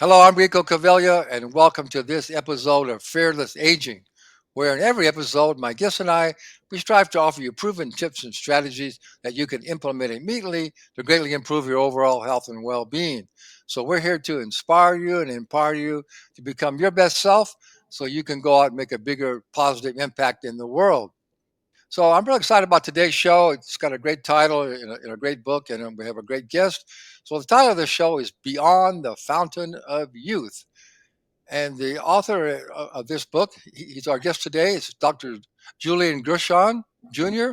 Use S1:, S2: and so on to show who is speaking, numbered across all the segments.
S1: Hello, I'm Rico Cavella, and welcome to this episode of Fearless Aging, where in every episode, my guests and I, we strive to offer you proven tips and strategies that you can implement immediately to greatly improve your overall health and well-being. So we're here to inspire you and empower you to become your best self so you can go out and make a bigger positive impact in the world. So I'm really excited about today's show. It's got a great title and a great book, and we have a great guest. So the title of the show is Beyond the Fountain of Youth. And the author of this book, he's our guest today, is Dr. Julian Gershon Jr.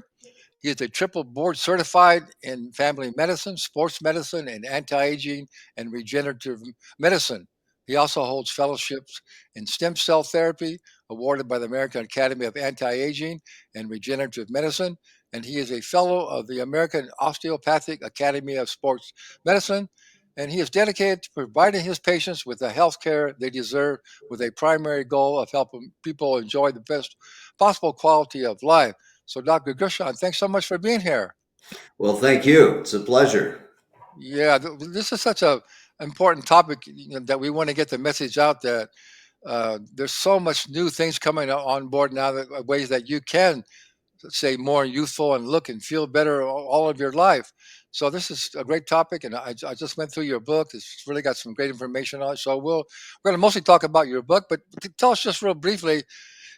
S1: He is a triple board certified in family medicine, sports medicine, and anti aging and regenerative medicine. He also holds fellowships in stem cell therapy, awarded by the American Academy of Anti Aging and Regenerative Medicine. And he is a fellow of the American Osteopathic Academy of Sports Medicine. And he is dedicated to providing his patients with the health care they deserve, with a primary goal of helping people enjoy the best possible quality of life. So, Dr. Gershon, thanks so much for being here.
S2: Well, thank you. It's a pleasure.
S1: Yeah, this is such a important topic, that we want to get the message out that there's so much new things coming on board now, that ways that you can say more youthful and look and feel better all of your life. So this is a great topic, and I just went through your book. It's really got some great information on it. So we're going to mostly talk about your book, but tell us just real briefly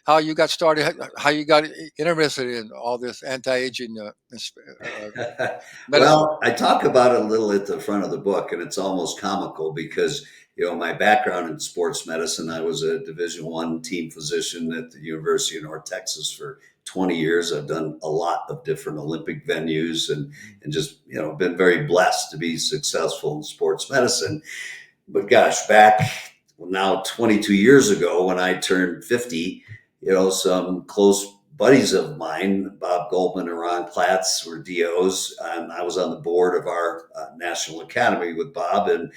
S1: how you got started, how you got interested in all this anti-aging medicine.
S2: Well, I talk about it a little at the front of the book, and it's almost comical because my background in sports medicine. I was a Division I team physician at the University of North Texas for 20 years. I've done a lot of different Olympic venues and just been very blessed to be successful in sports medicine. But gosh, back now 22 years ago when I turned 50, some close buddies of mine, Bob Goldman and Ron Platz, were DOs, and I was on the board of our National Academy with Bob, and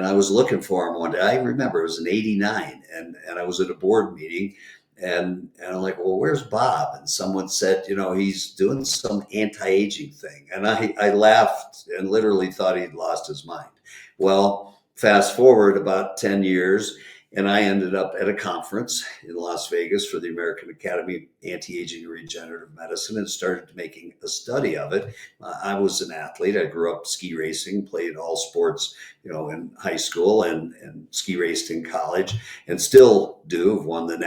S2: I was looking for him one day. I remember it was in '89, and I was at a board meeting, and I'm like, well, where's Bob? And someone said, he's doing some anti-aging thing, and I laughed and literally thought he'd lost his mind. Well, fast forward about 10 years, and I ended up at a conference in Las Vegas for the American Academy of Anti-Aging and Regenerative Medicine and started making a study of it. I was an athlete. I grew up ski racing, played all sports, in high school and ski raced in college, and still do. I've won the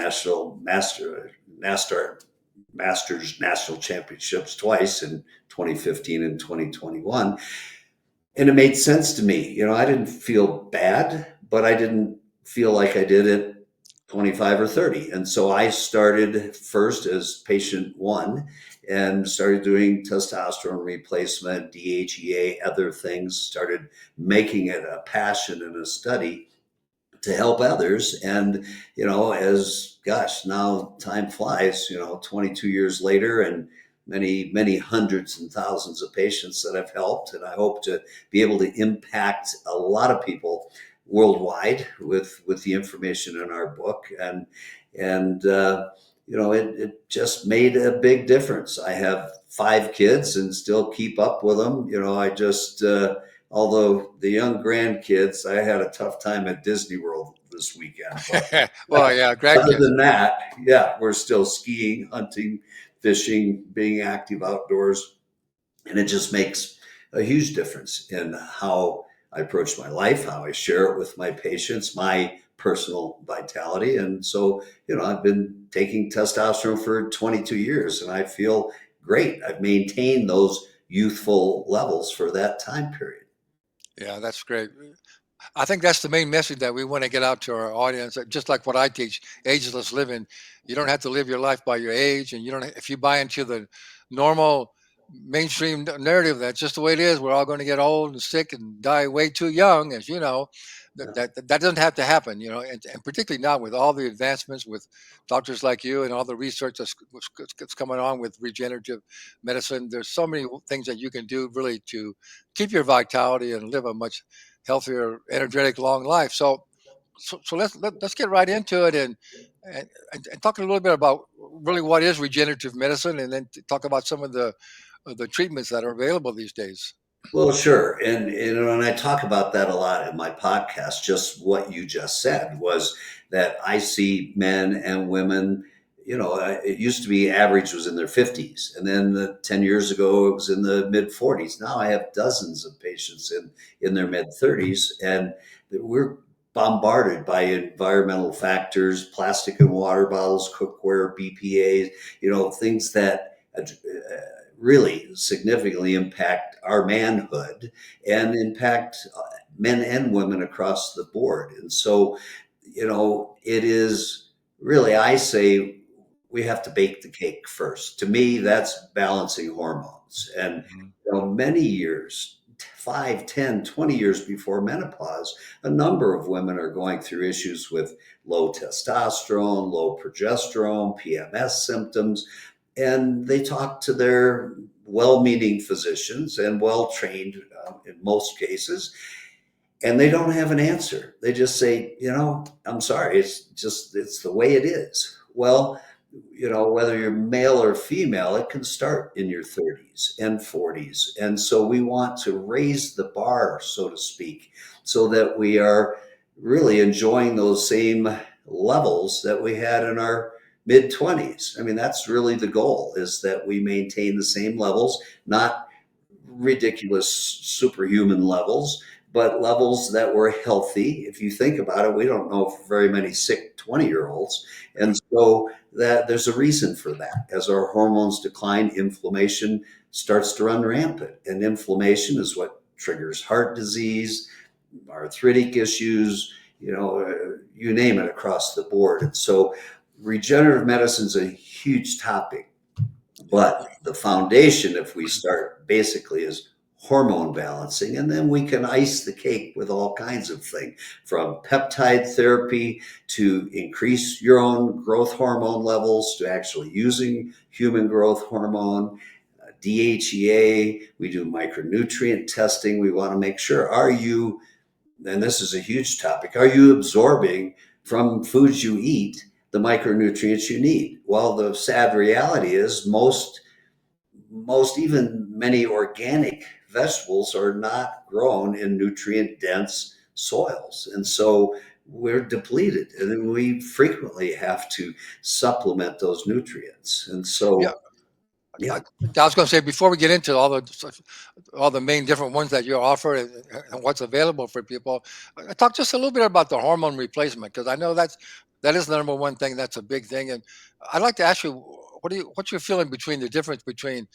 S2: Masters National Championships twice in 2015 and 2021. And it made sense to me. I didn't feel bad, but I didn't feel like I did at 25 or 30. And so I started first as patient one and started doing testosterone replacement, DHEA, other things, started making it a passion and a study to help others. And, as gosh, now time flies, 22 years later, and many, many hundreds and thousands of patients that I've helped. And I hope to be able to impact a lot of people worldwide with the information in our book. And it just made a big difference. I have 5 kids and still keep up with them. I just, although the young grandkids, I had a tough time at Disney World this weekend.
S1: Well, yeah,
S2: Other
S1: grandkids.
S2: than that, yeah, we're still skiing, hunting, fishing, being active outdoors. And it just makes a huge difference in how I approach my life, how I share it with my patients, my personal vitality. And so, I've been taking testosterone for 22 years and I feel great. I've maintained those youthful levels for that time period.
S1: Yeah, that's great. I think that's the main message that we want to get out to our audience. Just like what I teach, ageless living. You don't have to live your life by your age, and you don't. If you buy into the normal mainstream narrative, that's just the way it is. We're all going to get old and sick and die way too young, as you know.
S2: Yeah.
S1: That doesn't have to happen, and particularly now with all the advancements with doctors like you and all the research that's coming on with regenerative medicine. There's so many things that you can do really to keep your vitality and live a much healthier, energetic, long life. So let's get right into it and talk a little bit about really what is regenerative medicine, and then talk about some of the treatments that are available these days.
S2: Well, sure. And I talk about that a lot in my podcast, just what you just said was that I see men and women, it used to be average was in their 50s. And then 10 years ago, it was in the mid 40s. Now I have dozens of patients in their mid 30s. And we're bombarded by environmental factors, plastic and water bottles, cookware, BPAs, things that really significantly impact our manhood and impact men and women across the board. And so, it is really, I say, we have to bake the cake first. To me, that's balancing hormones. And,
S1: Mhm.
S2: many years, 5, 10, 20 years before menopause, a number of women are going through issues with low testosterone, low progesterone, PMS symptoms, and they talk to their well-meaning physicians and well-trained in most cases, and they don't have an answer. They just say, I'm sorry, it's the way it is. Well, whether you're male or female, it can start in your 30s and 40s. And so we want to raise the bar, so to speak, so that we are really enjoying those same levels that we had in our mid 20s. I mean, that's really the goal, is that we maintain the same levels, not ridiculous superhuman levels, but levels that were healthy. If you think about it, we don't know very many sick 20-year-olds. And so that there's a reason for that. As our hormones decline, inflammation starts to run rampant. And inflammation is what triggers heart disease, arthritic issues, you name it, across the board. And so regenerative medicine is a huge topic, but the foundation, if we start basically, is hormone balancing, and then we can ice the cake with all kinds of things, from peptide therapy to increase your own growth hormone levels to actually using human growth hormone, DHEA. We do micronutrient testing. We want to make sure, and this is a huge topic, are you absorbing from foods you eat the micronutrients you need? Well, the sad reality is most, even many organic vegetables, are not grown in nutrient dense soils. And so we're depleted, and then we frequently have to supplement those nutrients. And
S1: Yeah,
S2: so,
S1: I,
S2: yeah.
S1: I was going to say, before we get into all the main different ones that you offer, and what's available for people, talk just a little bit about the hormone replacement, because I know that is the number one thing. That's a big thing, and I'd like to ask you, what's your feeling between the difference between,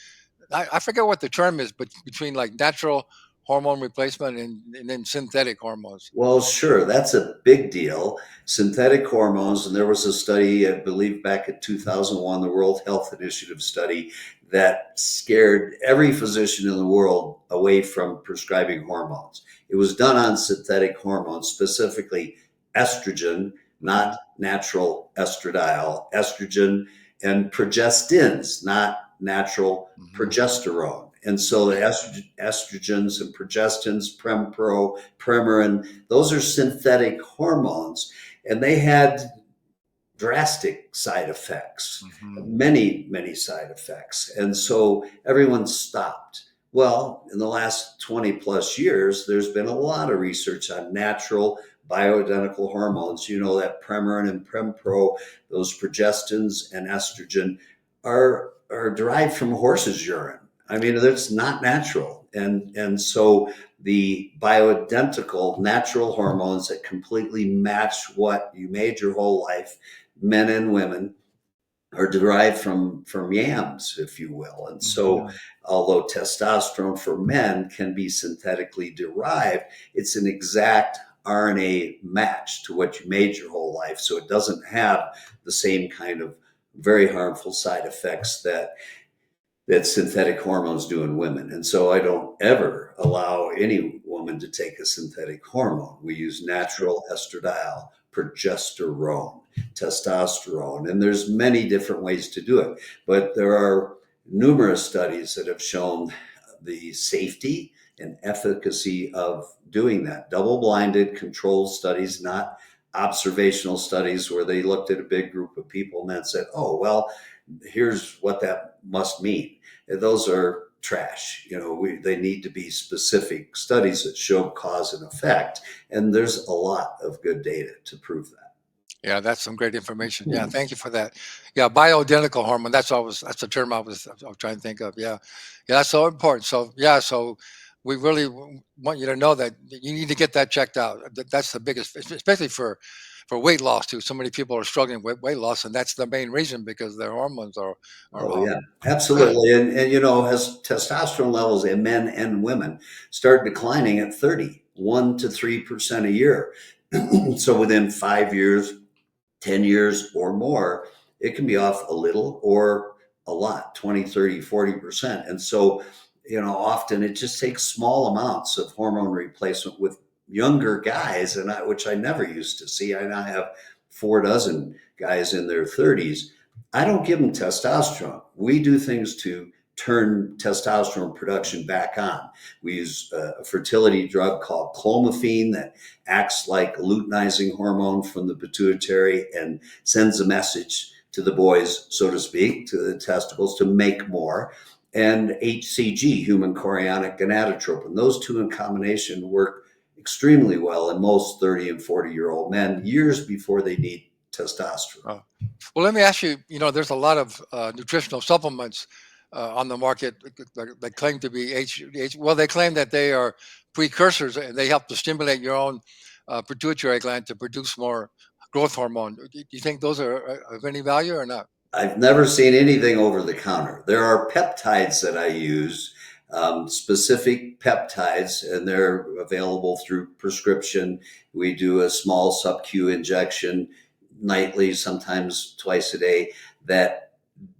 S1: I forget what the term is, but between like natural hormone replacement and then synthetic hormones.
S2: Well, sure, that's a big deal. Synthetic hormones, and there was a study, I believe back in 2001, the World Health Initiative study, that scared every physician in the world away from prescribing hormones. It was done on synthetic hormones, specifically estrogen, not
S1: Hmm.
S2: natural estradiol, estrogen, and progestins, not natural
S1: Hmm.
S2: progesterone. And so the estrogens and progestins, Prempro, Premarin, those are synthetic hormones, and they had drastic side effects,
S1: Hmm.
S2: many, many side effects. And so everyone stopped. Well, in the last 20 plus years, there's been a lot of research on natural bioidentical hormones. You know that Premarin and Prempro, those progestins and estrogen, are derived from horse's urine. I mean, that's not natural. And so the bioidentical natural hormones that completely match what you made your whole life, men and women, are derived from yams, if you will. And so,
S1: Hmm.
S2: although testosterone for men can be synthetically derived, it's an exact RNA match to what you made your whole life. So it doesn't have the same kind of very harmful side effects that synthetic hormones do in women. And so I don't ever allow any woman to take a synthetic hormone. We use natural estradiol, progesterone, testosterone, and there's many different ways to do it. But there are numerous studies that have shown the safety and efficacy of doing that. Double-blinded controlled studies, not observational studies where they looked at a big group of people and then said, oh, well, here's what that must mean. Those are trash. They need to be specific studies that show cause and effect, and there's a lot of good data to prove that.
S1: Yeah, that's some great information. Yeah, thank you for that. Yeah, bioidentical hormone. That's the term I was trying to think of. Yeah, yeah, that's so important. So yeah, so we really want you to know that you need to get that checked out. That's the biggest, especially for weight loss too. So many people are struggling with weight loss, and that's the main reason because their hormones are
S2: Oh
S1: off.
S2: yeah, absolutely. And as testosterone levels in men and women start declining at 1 to 3% a year. So within 5 years, 10 years or more, it can be off a little or a lot, 20, 30, 40%. And so, often it just takes small amounts of hormone replacement with younger guys, which I never used to see. I now have 4 dozen guys in their 30s. I don't give them testosterone. We do things to turn testosterone production back on. We use a fertility drug called clomiphene that acts like a luteinizing hormone from the pituitary and sends a message to the boys, so to speak, to the testicles to make more. And HCG, human chorionic gonadotropin, those two in combination work extremely well in most 30 and 40-year-old men years before they need testosterone.
S1: Oh. Well, let me ask you. There's a lot of nutritional supplements on the market that claim to be Well, they claim that they are precursors and they help to stimulate your own pituitary gland to produce more growth hormone. Do you think those are of any value or not?
S2: I've never seen anything over the counter. There are peptides that I use, specific peptides, and they're available through prescription. We do a small sub-Q injection nightly, sometimes twice a day, that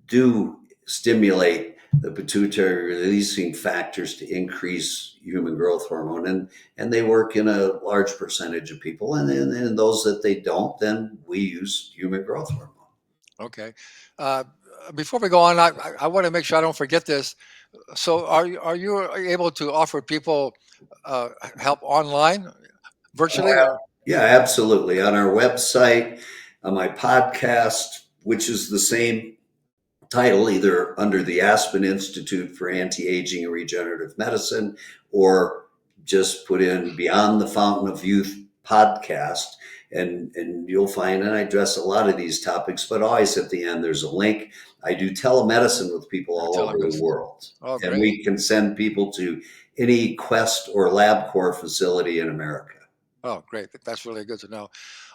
S2: do stimulate the pituitary releasing factors to increase human growth hormone. And they work in a large percentage of people. And then those that they don't, then we use human growth hormone.
S1: Okay. Uh, Before we go on, I want to make sure I don't forget this. So, are you able to offer people help online, virtually, or?
S2: Yeah, absolutely. On our website, on my podcast, which is the same title, either under the Aspen Institute for Anti-Aging and Regenerative Medicine, or just put in Beyond the Fountain of Youth podcast. And you'll find, and I address a lot of these topics, but always at the end, there's a link. I do telemedicine with people all over the
S1: Telemedicine.
S2: world.
S1: Oh,
S2: And
S1: great.
S2: we can send people to any Quest or LabCorp facility in America.
S1: Oh, great. That's really good to know.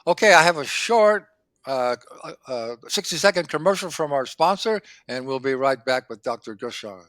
S1: Okay, I have a short 60-second commercial from our sponsor, and we'll be right back with Dr. Gershon.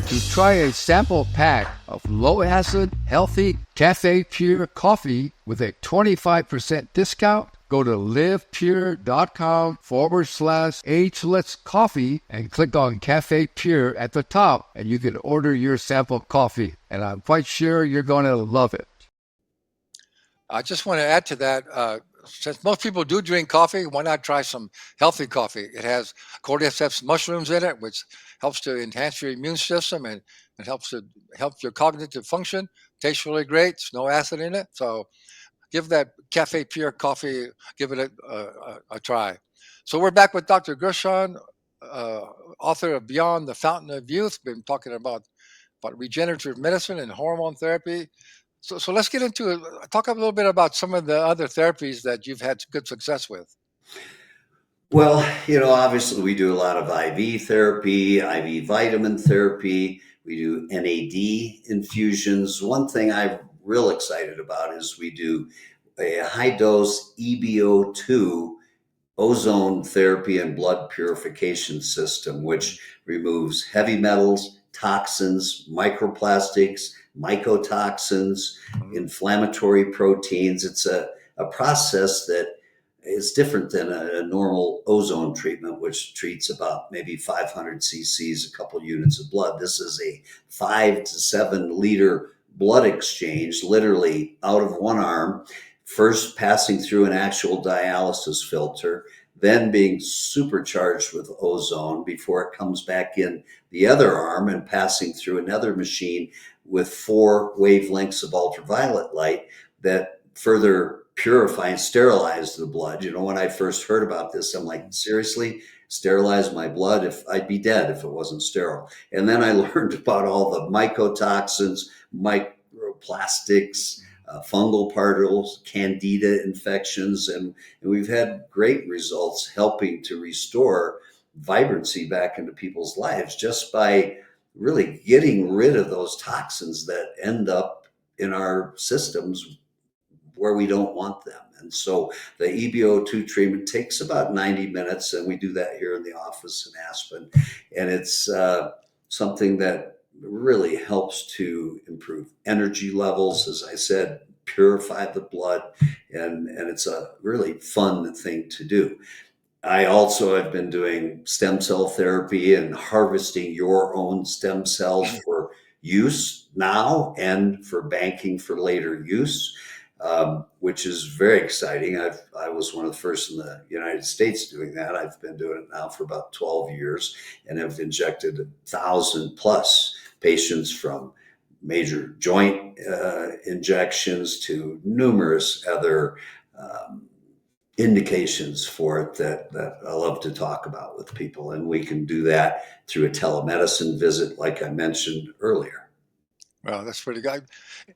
S3: To try a sample pack of low-acid, healthy, cafe-pure coffee with a 25% discount, go to livepure.com/ageless coffee and click on Cafe Pure at the top, and you can order your sample coffee. And I'm quite sure you're going to love it.
S1: I just want to add to that. Since most people do drink coffee, why not try some healthy coffee? It has cordyceps mushrooms in it, which helps to enhance your immune system and it helps your cognitive function. Tastes really great. There's no acid in it, so give that Cafe Pure coffee, give it a try. So we're back with Dr. Gershon, uh, author of Beyond the Fountain of Youth. Been talking about regenerative medicine and hormone therapy. So let's get into it. Talk a little bit about some of the other therapies that you've had good success with.
S2: Well, obviously we do a lot of IV therapy, IV vitamin therapy. We do NAD infusions. One thing I'm real excited about is we do a high dose EBO2 ozone therapy and blood purification system, which removes heavy metals, toxins, microplastics, mycotoxins,
S1: Mhm.
S2: inflammatory proteins. It's a process that is different than a normal ozone treatment, which treats about maybe 500 cc's, a couple units of blood. This is a 5 to 7 liter blood exchange, literally out of one arm, first passing through an actual dialysis filter, then being supercharged with ozone before it comes back in the other arm and passing through another machine with 4 wavelengths of ultraviolet light that further purify and sterilize the blood. When I first heard about this, I'm like, seriously? Sterilize my blood? If I'd be dead if it wasn't sterile. And then I learned about all the mycotoxins, microplastics, fungal particles, candida infections, and we've had great results helping to restore vibrancy back into people's lives just by really getting rid of those toxins that end up in our systems where we don't want them. And so the EBO2 treatment takes about 90 minutes, and we do that here in the office in Aspen. And it's something that really helps to improve energy levels, as I said, purify the blood, and it's a really fun thing to do. I also have been doing stem cell therapy and harvesting your own stem cells for use now and for banking for later use, which is very exciting. I was one of the first in the United States doing that. I've been doing it now for about 12 years and have injected 1,000 plus patients, from major joint injections to numerous other indications for it that I love to talk about with people. And we can do that through a telemedicine visit, like I mentioned earlier.
S1: Well, that's pretty good.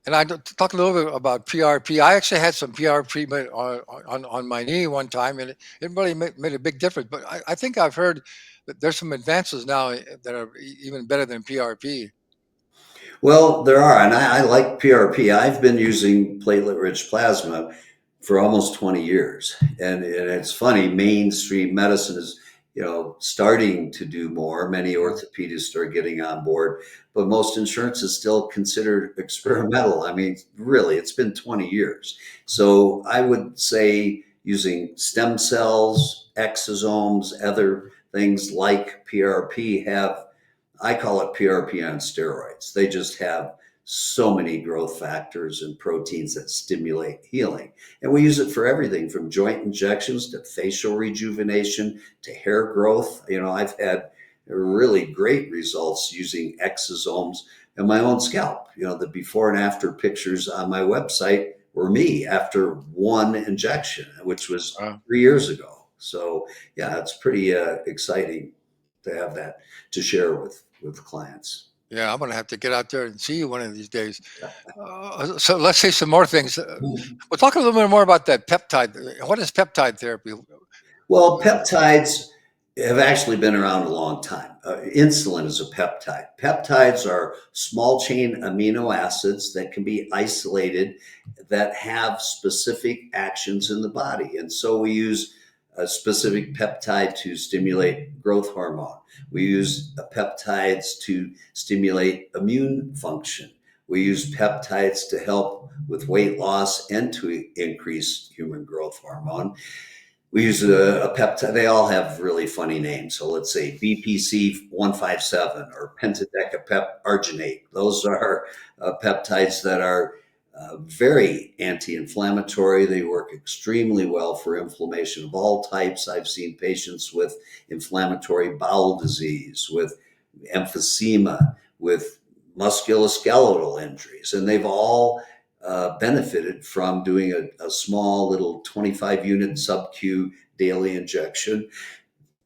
S1: And talk a little bit about PRP. I actually had some PRP treatment on my knee one time, and it really made a big difference. But I think I've heard that there's some advances now that are even better than PRP.
S2: Well, there are, and I like PRP. I've been using platelet rich plasma for almost 20 years. And it's funny, mainstream medicine is, starting to do more. Many orthopedists are getting on board, but most insurance is still considered experimental. I mean, really, it's been 20 years. So I would say using stem cells, exosomes, other things like PRP have, I call it PRP on steroids. They just have so many growth factors and proteins that stimulate healing. And we use it for everything from joint injections to facial rejuvenation to hair growth. I've had really great results using exosomes in my own scalp. The before and after pictures on my website were me after one injection, which was
S1: Uh,
S2: 3 years ago. So, yeah, it's pretty exciting to have that to share with clients.
S1: yeah, I'm going to have to get out there and see you one of these days. So let's say some more things. We'll talk a little bit more about that peptide. What is peptide therapy?
S2: Well, peptides have actually been around a long time. Insulin is a peptide. Peptides are small chain amino acids that can be isolated that have specific actions in the body. And so we use a specific peptide to stimulate growth hormone. We use peptides to stimulate immune function. We use peptides to help with weight loss and to increase human growth hormone. We use a peptide. They all have really funny names. So let's say BPC 157 or pentadecapep-arginate. Those are peptides that are very anti-inflammatory. They work extremely well for inflammation of all types. I've seen patients with inflammatory bowel disease, with emphysema, with musculoskeletal injuries, and they've all benefited from doing a small little 25 unit sub-Q daily injection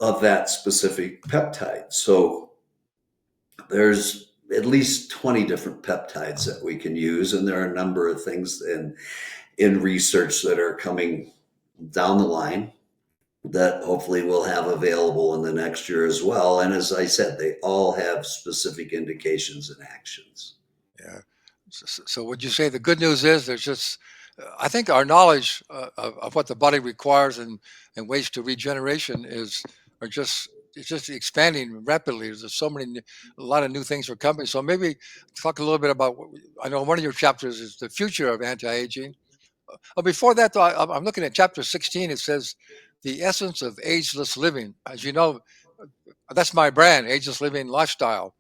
S2: of that specific peptide. So there's at least 20 different peptides that we can use, and there are a number of things in research that are coming down the line that hopefully we'll have available in the next year as well. And as I said, they all have specific indications and actions.
S1: Yeah. So would you say the good news is there's just, I think our knowledge of what the body requires and ways to regeneration are just it's just expanding rapidly. There's so many, a lot of new things are coming. So maybe talk a little bit about. I know one of your chapters is the future of anti-aging. Before that, though, I'm looking at chapter 16. It says the essence of ageless living. As you know, that's my brand, ageless living lifestyle.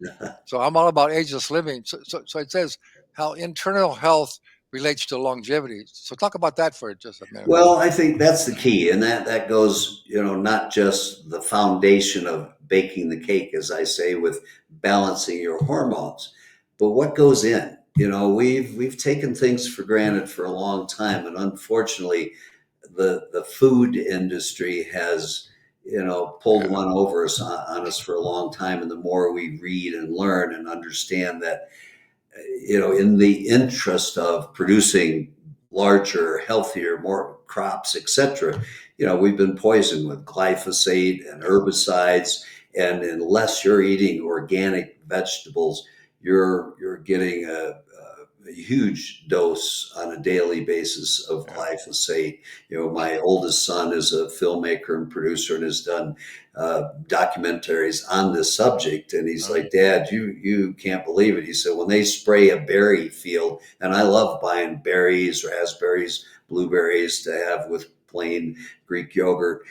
S1: So I'm all about ageless living. So it says how internal health relates to longevity. So talk about that for just a minute.
S2: Well, I think that's the key, and that goes, not just the foundation of baking the cake, as I say, with balancing your hormones, but what goes in. We've taken things for granted for a long time, and unfortunately, the food industry has pulled
S1: Yeah,
S2: one over on us for a long time. And the more we read and learn and understand that, in the interest of producing larger, healthier, more crops, etc. We've been poisoned with glyphosate and herbicides, and unless you're eating organic vegetables, you're getting a huge dose on a daily basis of
S1: yeah,
S2: glyphosate. My oldest son is a filmmaker and producer and has done documentaries on this subject. And he's
S1: uh,
S2: like, "Dad, you can't believe it." He said, "When they spray a berry field, and I love buying berries, raspberries, blueberries to have with plain Greek yogurt."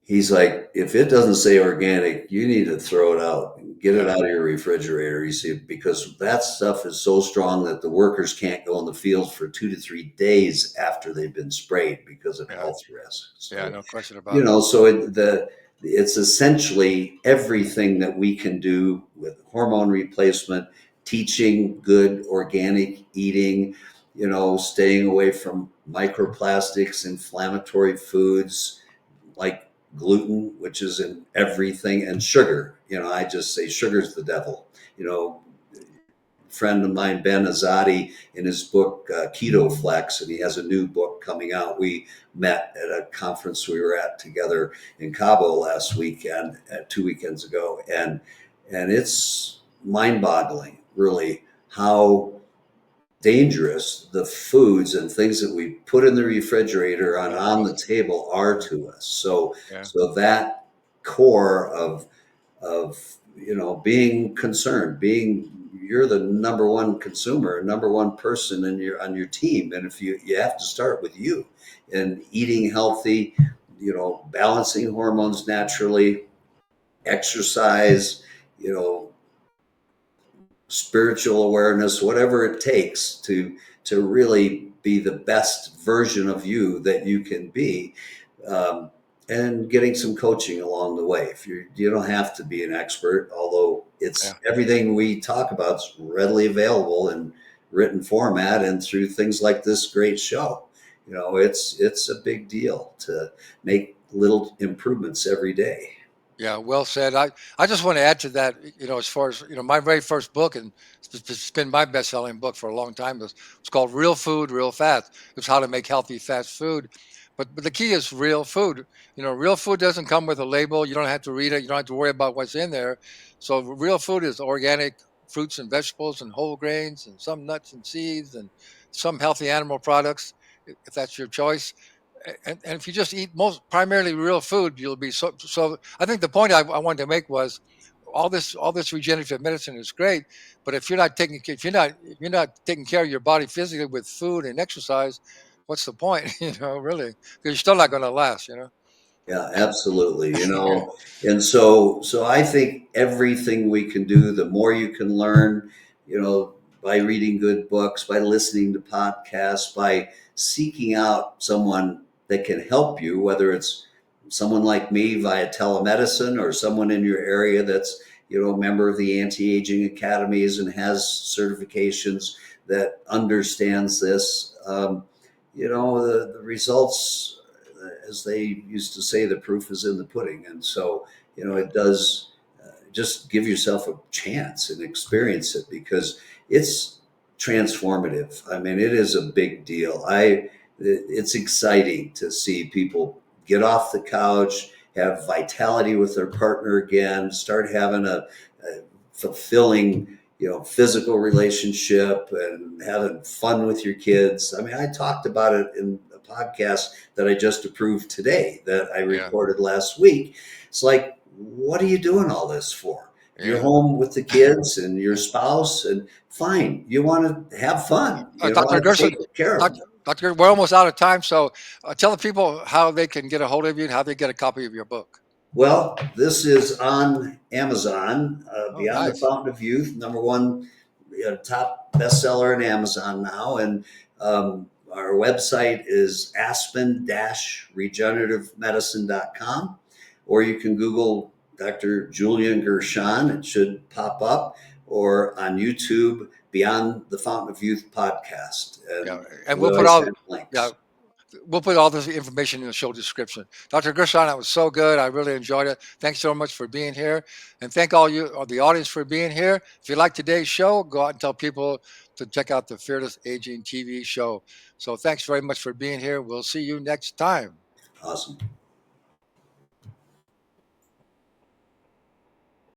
S2: He's like, "If it doesn't say organic, you need to throw it out and get it
S1: yeah,
S2: out of your refrigerator." You see, because that stuff is so strong that the workers can't go in the fields for 2 to 3 days after they've been sprayed because of
S1: yeah,
S2: health risks.
S1: yeah.
S2: So,
S1: No question about it.
S2: it's essentially everything that we can do with hormone replacement, teaching good organic eating, staying away from microplastics, inflammatory foods like gluten, which is in everything, and sugar. I just say sugar's the devil. Friend of mine, Ben Azadi, in his book Keto Flex, and he has a new book coming out. We met at a conference we were at together in Cabo last weekend, 2 weekends ago, and it's mind-boggling, really, how dangerous the foods and things that we put in the refrigerator
S1: No
S2: on the
S1: question.
S2: table are to us. So
S1: Yeah,
S2: so that core of being concerned, being you're the number one consumer, number one person in your on your team, and if you have to start with you and eating healthy, balancing hormones naturally, exercise, you know spiritual awareness, whatever it takes to really be the best version of you that you can be, um, and getting some coaching along the way. If you don't have to be an expert, although
S1: yeah.
S2: it's everything we talk about is readily available in written format and through things like this great show. It's a big deal to make little improvements every day.
S1: Yeah, well said. I just want to add to that, as far as, my very first book, and it's been my best selling book for a long time, it's called Real Food, Real Fast. It's how to make healthy fast food. But the key is real food. Real food doesn't come with a label. You don't have to read it. You don't have to worry about what's in there. So real food is organic fruits and vegetables and whole grains and some nuts and seeds and some healthy animal products, if that's your choice. And if you just eat most primarily real food, you'll be so. I think the point I wanted to make was all this regenerative medicine is great, but if you're not taking care of your body physically with food and exercise, what's the point? Really, because you're still not going to last.
S2: Yeah, absolutely. And so I think everything we can do, the more you can learn, by reading good books, by listening to podcasts, by seeking out someone that can help you, whether it's someone like me via telemedicine or someone in your area that's, a member of the anti-aging academies and has certifications that understands this. The results, as they used to say, the proof is in the pudding. And so, it does, just give yourself a chance and experience it, because it's transformative. I mean, it is a big deal. It's exciting to see people get off the couch, have vitality with their partner again, start having a fulfilling, physical relationship and having fun with your kids. I mean, I talked about it in a podcast that I just approved today that I
S1: Yeah,
S2: recorded last week. It's like what are you doing all this for? You're
S1: Yeah.
S2: home with the kids and your spouse, and fine, you want to have fun. You
S1: Dr.
S2: want to
S1: Gerson,
S2: take care of them.
S1: Dr. We're almost out of time, so tell the people how they can get a hold of you and how they get a copy of your book.
S2: Well, this is on Amazon,
S1: Oh,
S2: Beyond the
S1: nice.
S2: Fountain of Youth, number one top bestseller in Amazon now. And our website is aspen-regenerativemedicine.com, or you can Google Dr. Julian Gershon. It should pop up, or on YouTube, Beyond the Fountain of Youth podcast.
S1: Yeah,
S2: And
S1: and
S2: we
S1: we'll put
S2: always
S1: all
S2: have
S1: yeah
S2: links.
S1: we'll put all this information in the show description. Dr. Gershon, that was so good. I really enjoyed it. Thanks so much for being here, and thank all you or the audience for being here. If you like today's show, go out and tell people to check out the Fearless Aging TV show. So thanks very much for being here. We'll see you next time.
S2: Awesome.